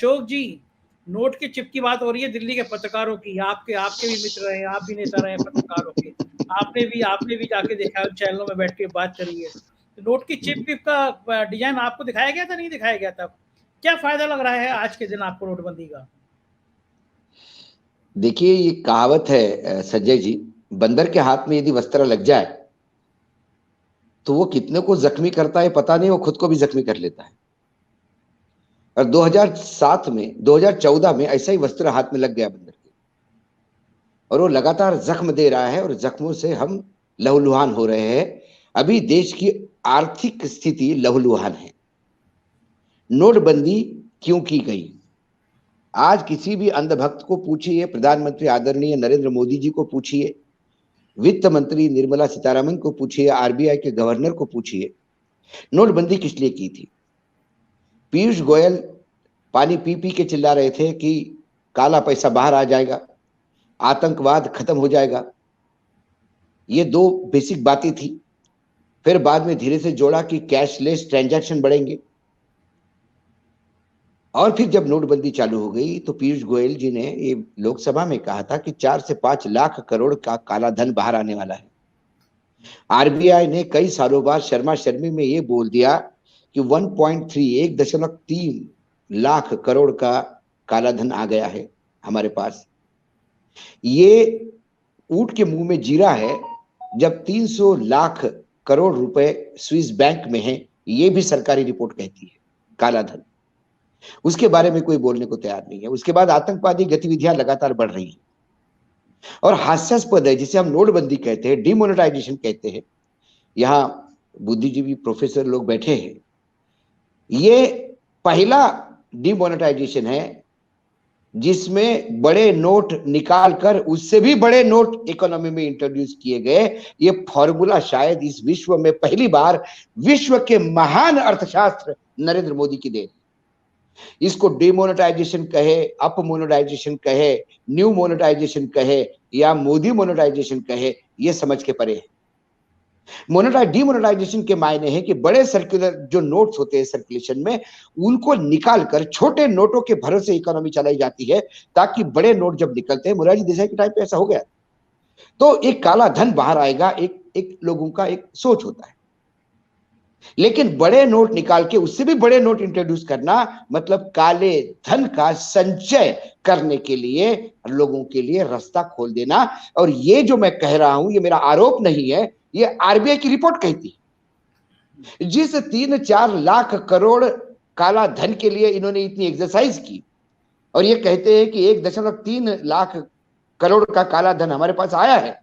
अशोक जी, note के chip की बात हो रही है दिल्ली के पत्रकारों की, आपके आपके भी मित्र रहे, आप भी नेता रहे पत्रकारों के, आपने भी जाके देखा, चैनलों में बैठ के बात करी है। तो नोट की चिप का डिजाइन आपको दिखाया गया था, नहीं दिखाया गया था? क्या फायदा लग रहा है आज के दिन आपको नोटबंदी का? देखिए, ये कहावत है संजय जी, बंदर के हाथ में यदि वस्त्र लग जाए तो वो कितने को जख्मी करता है पता नहीं, वो खुद को भी जख्मी कर लेता है। और 2007 में 2014 में ऐसा ही वस्त्र हाथ में लग गया बंदर के, और वो लगातार जख्म दे रहा है और जख्मों से हम लहूलुहान हो रहे हैं। अभी देश की आर्थिक स्थिति लहूलुहान है। नोटबंदी क्यों की गई? आज किसी भी अंधभक्त को पूछिए, प्रधानमंत्री आदरणीय नरेंद्र मोदी जी को पूछिए, वित्त मंत्री निर्मला सीतारमन को पूछिए, आरबीआई के गवर्नर को पूछिए, नोटबंदी किस लिए की थी। पीयूष गोयल पानी पी पी के चिल्ला रहे थे कि काला पैसा बाहर आ जाएगा, आतंकवाद खत्म हो जाएगा। ये दो बेसिक बातें थी। फिर बाद में धीरे से जोड़ा कि कैशलेस ट्रांजैक्शन बढ़ेंगे। और फिर जब नोटबंदी चालू हो गई तो पीयूष गोयल जी ने ये लोकसभा में कहा था कि 4 से 5 लाख करोड़ का काला धन बाहर आने वाला है। आरबीआई ने कई सालों बाद शर्मा शर्मी में ये बोल दिया कि 1.3 लाख करोड़ का काला धन आ गया है हमारे पास। ये ऊंट के मुंह में जीरा है जब 300 लाख करोड़ रुपए स्विस बैंक में है। ये भी सरकारी रिपोर्ट कहती है काला धन। उसके बारे में कोई बोलने को तैयार नहीं है। उसके बाद आतंकवादी गतिविधियां लगातार बढ़ रही हैं और हास्यास्पद है, जिसे हम नोटबंदी कहते हैं, डिमोनेटाइजेशन कहते हैं। यहां बुद्धिजीवी प्रोफेसर लोग बैठे हैं। ये पहला डिमोनेटाइजेशन है जिसमें बड़े नोट निकालकर उससे भी बड़े नोट इकोनॉमी में इंट्रोड्यूस किए गए। ये फॉर्मूला शायद इस विश्व में पहली बार विश्व के महान अर्थशास्त्र नरेंद्र मोदी की देन। इसको डिमोनेटाइजेशन कहे, अप मोनेटाइजेशन कहे, न्यू मोनेटाइजेशन कहे या मोदी मोनेटाइजेशन कहे, ये समझ के परे है। डिमोनेटाइजेशन के मायने हैं कि बड़े सर्कुलर जो नोट्स होते हैं सर्कुलेशन में, उनको निकालकर छोटे नोटों के भरोसे इकोनॉमी चलाई जाती है, ताकि बड़े नोट जब निकलते हैं, मोरारजी देसाई के टाइम पे ऐसा हो गया, तो एक काला धन बाहर आएगा। एक लोगों का एक सोच होता है। लेकिन बड़े नोट निकाल के उससे भी बड़े नोट इंट्रोड्यूस करना मतलब काले धन का संचय करने के लिए लोगों के लिए रास्ता खोल देना। और ये जो मैं कह रहा हूं, ये मेरा आरोप नहीं है, ये आरबीआई की रिपोर्ट कहती है। जिस 3-4 लाख करोड़ काला धन के लिए इन्होंने इतनी एक्सरसाइज की और ये कहते हैं कि 1.3 लाख करोड़ का काला धन हमारे पास आया है।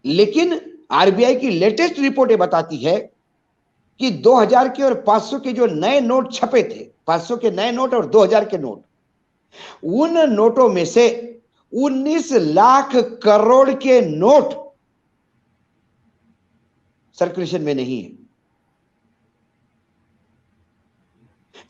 लेकिन आरबीआई की लेटेस्ट रिपोर्ट ये बताती है कि 2000 के और 500 के जो नए नोट छपे थे, 500 के नए नोट और 2000 के नोट, उन नोटों में से 19 लाख करोड़ के नोट सर्कुलेशन में नहीं है।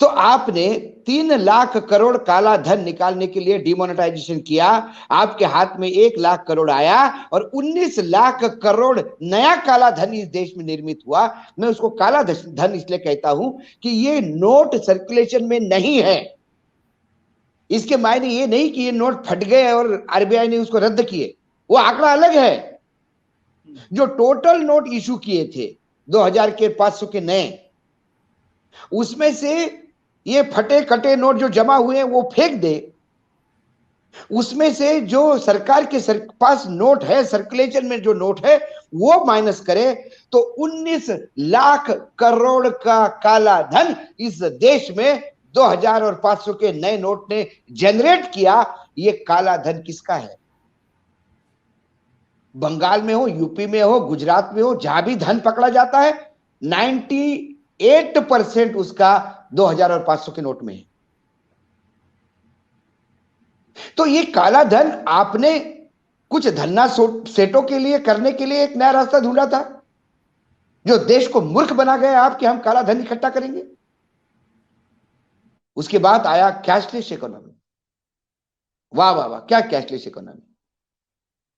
तो आपने 3 लाख करोड़ काला धन निकालने के लिए डिमोनेटाइजेशन किया, आपके हाथ में 1 लाख करोड़ आया और 19 लाख करोड़ नया काला धन इस देश में निर्मित हुआ। मैं उसको काला धन इसलिए कहता हूं कि ये नोट सर्कुलेशन में नहीं है। इसके मायने ये नहीं कि ये नोट फट गए और आरबीआई ने उसको रद्द किए, वो आंकड़ा अलग है। जो टोटल नोट इशू किए थे 2000 के 500 के नए, उसमें से ये फटे कटे नोट जो जमा हुए हैं वो फेंक दे। उसमें से जो सरकार के पास नोट है, सर्कुलेशन में जो नोट है, वो माइनस करे तो 19 लाख करोड़ का काला धन इस देश में 2000 और 500 के नए नोट ने जनरेट किया। ये काला धन किसका है? बंगाल में हो, यूपी में हो, गुजरात में हो, जहां भी धन पकड़ा जाता है 98% उसका 2000 और 500 के नोट में है। तो ये काला धन आपने कुछ धन्ना सेठों के लिए करने के लिए एक नया रास्ता ढूंढा था, जो देश को मूर्ख बना गया आप कि हम काला धन इकट्ठा करेंगे। उसके बाद आया कैशलेस इकोनॉमी। वाह वाह वाह, क्या कैशलेस इकोनॉमी!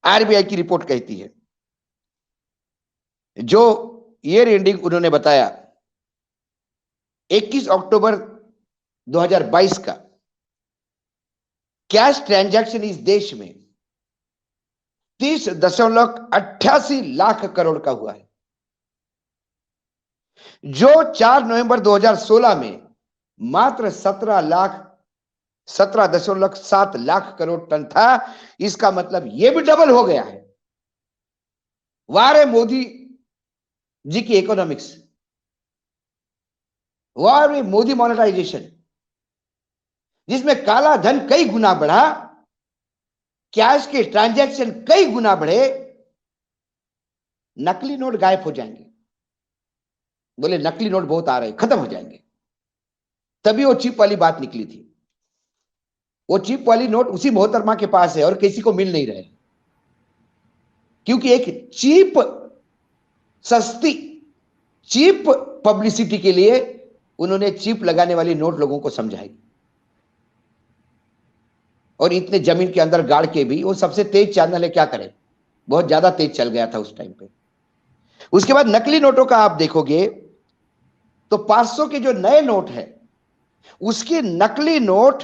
आरबीआई की रिपोर्ट कहती है, जो ईयर एंडिंग उन्होंने बताया 21 अक्टूबर 2022 का कैश ट्रांजैक्शन इस देश में 30.88 लाख करोड़ का हुआ है, जो 4 नवंबर 2016 में मात्र 17.7 लाख करोड़ टन था। इसका मतलब यह भी डबल हो गया है। वाह रे मोदी जी की इकोनॉमिक्स, वाह रे मोदी मॉनेटाइजेशन, जिसमें काला धन कई गुना बढ़ा, कैश के ट्रांजैक्शन कई गुना बढ़े, नकली नोट गायब हो जाएंगे। बोले नकली नोट बहुत आ रहे, खत्म हो जाएंगे। तभी वो चिप वाली बात निकली थी। वो चिप वाली नोट उसी मोहतरमा के पास है और किसी को मिल नहीं रहे, क्योंकि एक चीप, सस्ती चीप पब्लिसिटी के लिए उन्होंने चिप लगाने वाली नोट लोगों को समझाई। और इतने जमीन के अंदर गाड़ के भी वो सबसे तेज चैनल है, क्या करें, बहुत ज्यादा तेज चल गया था उस टाइम पे। उसके बाद नकली नोटों का आप देखोगे तो 500 के जो नए नोट है उसके नकली नोट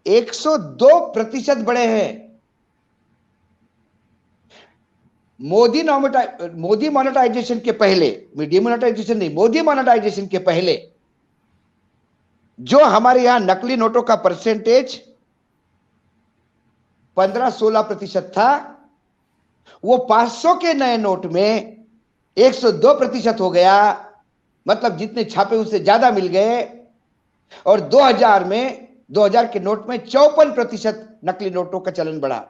102% बढ़े हैं। मोदी मोनेटाइजेशन के पहले, डिमोनेटाइजेशन नहीं, मोदी मोनेटाइजेशन के पहले जो हमारे यहां नकली नोटों का परसेंटेज 15-16% था, वो 500 के नए नोट में 102% हो गया। मतलब जितने छापे उससे ज्यादा मिल गए। और 2000 के नोट में 54% नकली नोटों का चलन बढ़ा।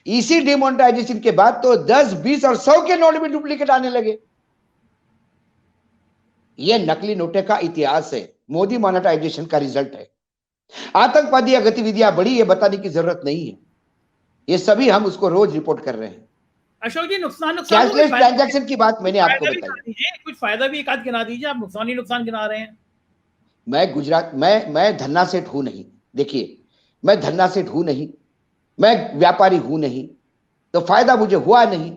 इसी डिमोनेटाइजेशन के बाद तो 10, 20 और 100 के नोट भी डुप्लीकेट आने लगे। यह नकली नोटों का इतिहास है, मोदी मोनेटाइजेशन का रिजल्ट है। आतंकवादी गतिविधियां बढ़ी, ये बताने की जरूरत नहीं है, ये सभी हम उसको रोज रिपोर्ट कर रहे हैं। अशोक जी, नुकसान कैशलेस ट्रांजैक्शन की बात मैंने आपको बताई। कुछ फायदा भी एक आध गिना दीजिए, आप नुकसान ही नुकसान गिना रहे हैं। मैं धन्ना सेठ हूं नहीं। देखिए, मैं धन्ना सेठ हूं नहीं, मैं व्यापारी हूं नहीं, तो फायदा मुझे हुआ नहीं।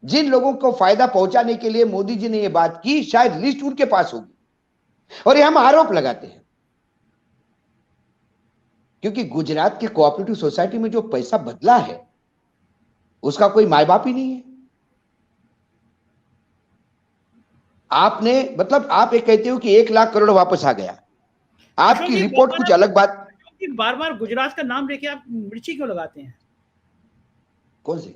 जिन लोगों को फायदा पहुंचाने के लिए मोदी जी ने यह बात की, शायद लिस्ट उनके पास होगी, और ये हम आरोप लगाते हैं। क्योंकि गुजरात के कोऑपरेटिव सोसाइटी में जो पैसा बदला है उसका कोई माय बाप ही नहीं है। आपने मतलब आप ये कहते हो कि 1 लाख करोड़ वापस आ गया, आपकी रिपोर्ट कुछ अलग बात। बार बार गुजरात का नाम लेके आप मिर्ची क्यों लगाते हैं? कौन से?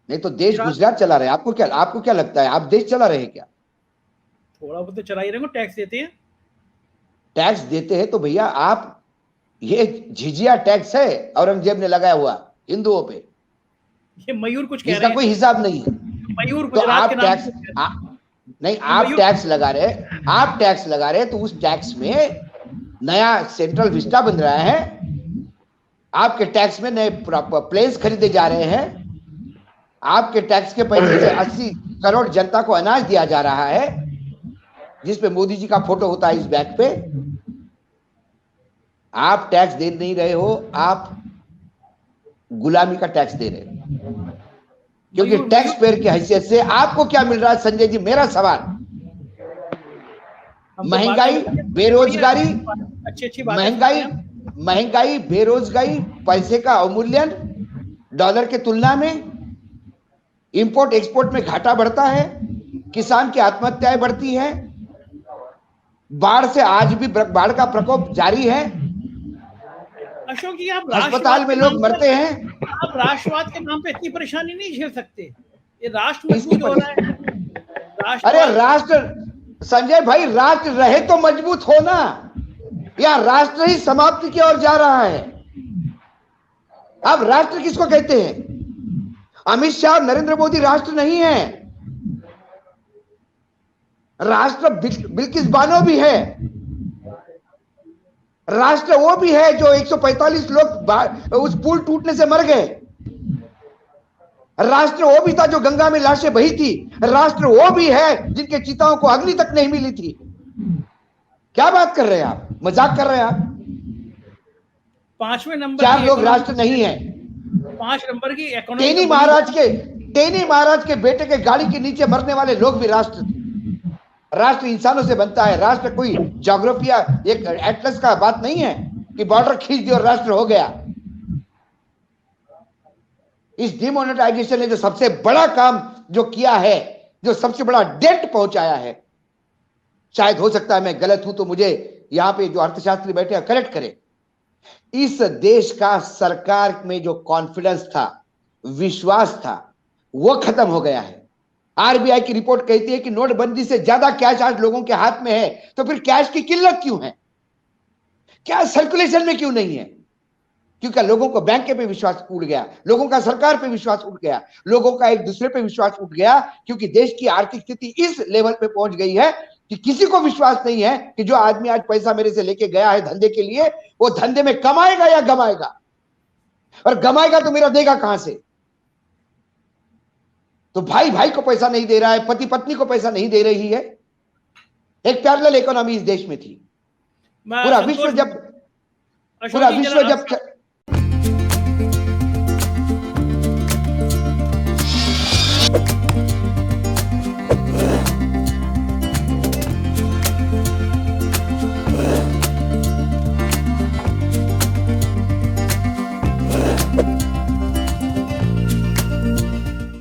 नहीं तो देश गुजरात चला रहे हैं। आपको क्या लगता है, आप देश चला रहे हैं क्या? थोड़ा बहुत तो चला ही रहे, टैक्स देते हैं। टैक्स देते हैं तो भैया आप, ये झिझिया टैक्स है औरंगजेब ने लगाया हुआ हिंदुओं पे। ये मयूर कुछ कह इसका कोई हिसाब नहीं है। मयूर तो आप टैक्स नहीं, आप टैक्स लगा रहे, तो उस टैक्स में नया सेंट्रल विस्टा बन रहा है, आपके टैक्स में नए प्लेन्स खरीदे जा रहे हैं, आपके टैक्स के पैसे से 80 करोड़ जनता को अनाज दिया जा रहा है, जिसपे मोदी जी का फोटो होता है इस बैग पे। आप टैक्स दे नहीं रहे हो, आप गुलामी का टैक्स दे रहे हो। क्योंकि टैक्स पेयर की हैसियत से आपको क्या मिल रहा है संजय जी? मेरा सवाल, महंगाई, बेरोजगारी, महंगाई, बेरोजगारी, पैसे का अवमूल्यन डॉलर के तुलना में, इंपोर्ट एक्सपोर्ट में घाटा बढ़ता है, किसान की आत्महत्याएं बढ़ती हैं, बाढ़ से आज भी बाढ़ का प्रकोप जारी है, अशोक जी आप अस्पताल में लोग मरते हैं। आप राष्ट्रवाद के नाम पे इतनी परेशानी नहीं झेल सकते। ये राष्ट्र मजबूत हो रहा है। अरे राष्ट्र, संजय भाई, राष्ट्र रहे तो मजबूत हो ना, या राष्ट्र ही समाप्ति की ओर जा रहा है। अब राष्ट्र किसको कहते हैं? अमित शाह और नरेंद्र मोदी राष्ट्र नहीं है। राष्ट्र बिल्किस बानो भी है, राष्ट्र वो भी है जो 145 लोग उस पुल टूटने से मर गए। राष्ट्र वो भी था जो गंगा में लाशें बही थी। राष्ट्र वो भी है जिनके चिताओं को अग्नि तक नहीं मिली थी। क्या बात कर रहे हैं आप? मजाक कर रहे हैं आप? 5वें नंबर 4 लोग राष्ट्र नहीं है। 5 नंबर की इकोनॉमी। टेनी महाराज के बेटे के गाड़ी के नीचे मरने वाले लोग भी राष्ट्र थे। राष्ट्र इंसानों से बनता है। राष्ट्र कोई ज्योग्राफिया एक एटलस का बात नहीं है कि बॉर्डर खींच दिया और राष्ट्र हो गया। इस डिमोनेटाइजेशन ने जो सबसे बड़ा काम जो किया है, जो सबसे बड़ा डेंट पहुंचाया है, शायद हो सकता है मैं गलत हूं तो मुझे यहां पे जो अर्थशास्त्री बैठे हैं करेक्ट करें, इस देश का सरकार में जो कॉन्फिडेंस था, विश्वास था, वो खत्म हो गया है। आरबीआई की रिपोर्ट कहती है कि नोटबंदी से ज्यादा कैश आज लोगों के हाथ में है, तो फिर कैश की किल्लत क्यों है? क्या सर्कुलेशन में क्यों नहीं है? क्योंकि लोगों को बैंक पे विश्वास उठ गया, लोगों का सरकार पे विश्वास उठ गया, लोगों का एक दूसरे पे विश्वास उठ गया, क्योंकि देश की आर्थिक स्थिति इस लेवल पे पहुंच गई है कि किसी को विश्वास नहीं है कि जो आदमी आज पैसा मेरे से लेके गया है धंधे के लिए, वो धंधे में कमाएगा या गमाएगा, और गमाएगा तो मेरा देगा कहां से? तो भाई भाई को पैसा नहीं दे रहा है, पति पत्नी को पैसा नहीं दे रही है। एक पैरेलल इकोनॉमी इस देश में थी। पूरा विश्व जब